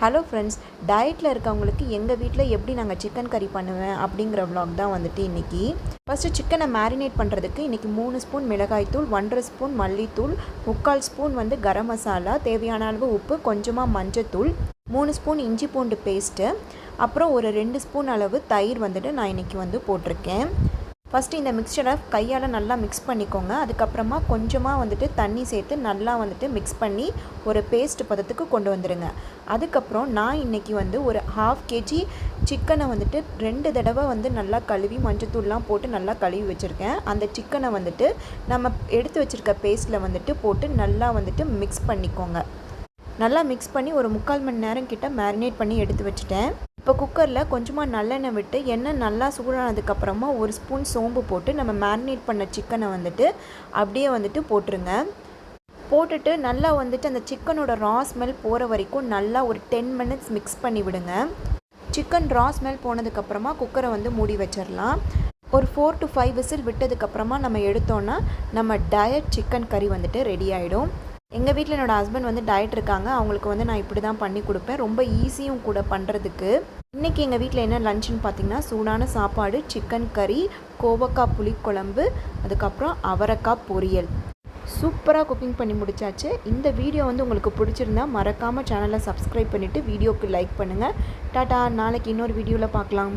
Hello friends, டயட்டில் இருக்கவங்களுக்கு எங்கள் வீட்டில் எப்படி நாங்கள் சிக்கன் கறி பண்ணுவேன் அப்படிங்கிற vlog தான் வந்துட்டு இன்றைக்கி. ஃபஸ்ட்டு சிக்கனை மேரினேட் பண்ணுறதுக்கு இன்றைக்கி 3 ஸ்பூன் மிளகாய்த்தூள், 1.5 ஸ்பூன் மல்லித்தூள், 3/4 ஸ்பூன் கரம் மசாலா, தேவையான அளவு உப்பு, கொஞ்சமாக மஞ்சத்தூள், 3 ஸ்பூன் இஞ்சி பூண்டு பேஸ்ட்டு, அப்புறம் ஒரு 2 ஸ்பூன் அளவு தயிர் நான் இன்றைக்கி போட்டிருக்கேன். ஃபஸ்ட்டு இந்த மிக்சரை கையால் நல்லா மிக்ஸ் பண்ணிக்கோங்க. அதுக்கப்புறமா கொஞ்சமாக தண்ணி சேர்த்து நல்லா மிக்ஸ் பண்ணி ஒரு பேஸ்ட் பதத்துக்கு கொண்டு வந்துடுங்க. அதுக்கப்புறம் நான் இன்றைக்கி ஒரு 1/2 kg சிக்கனை 2 தடவை நல்லா கழுவி மஞ்சத்தூள்லாம் போட்டு நல்லா கழுவி வச்சுருக்கேன். அந்த சிக்கனை நம்ம எடுத்து வச்சுருக்க பேஸ்ட்டில் போட்டு நல்லா மிக்ஸ் பண்ணிக்கோங்க. நல்லா மிக்ஸ் பண்ணி ஒரு 3/4 மணி நேரம் கிட்ட மேரினேட் பண்ணி எடுத்து வச்சுட்டேன். இப்போ குக்கரில் கொஞ்சமாக நல்லெண்ணெய் விட்டு எண்ணெய் நல்லா சூடானதுக்கப்புறமா 1 ஸ்பூன் சோம்பு போட்டு நம்ம மேரினேட் பண்ண சிக்கனை அப்படியே போட்டுருங்க. போட்டுட்டு நல்லா அந்த சிக்கனோட ரா ஸ்மெல் போகிற வரைக்கும் நல்லா ஒரு 10 மினிட்ஸ் மிக்ஸ் பண்ணி விடுங்க. சிக்கன் ரா ஸ்மெல் போனதுக்கப்புறமா குக்கரை மூடி வச்சிடலாம். ஒரு 4 to 5 விசில் விட்டதுக்கப்புறமா நம்ம எடுத்தோன்னா நம்ம டயட் சிக்கன் கறி ரெடி ஆகிடும். எங்கள் வீட்டில் என்னோடய ஹஸ்பண்ட் டயட் இருக்காங்க. அவங்களுக்கு நான் இப்படி தான் பண்ணி கொடுப்பேன். ரொம்ப ஈஸியும் கூட பண்ணுறதுக்கு. இன்றைக்கி எங்கள் வீட்டில் என்ன லஞ்சுன்னு பார்த்தீங்கன்னா, சூடான சாப்பாடு, சிக்கன் கறி, கோவக்காய் புளிக்குழம்பு, அதுக்கப்புறம் அவரைக்காய் பொரியல். சூப்பராக குக்கிங் பண்ணி முடிச்சாச்சு. இந்த வீடியோ உங்களுக்கு பிடிச்சிருந்தா மறக்காமல் சேனலை சப்ஸ்கிரைப் பண்ணிவிட்டு வீடியோவுக்கு லைக் பண்ணுங்கள். டாட்டா, நாளைக்கு இன்னொரு வீடியோவில் பார்க்கலாம்.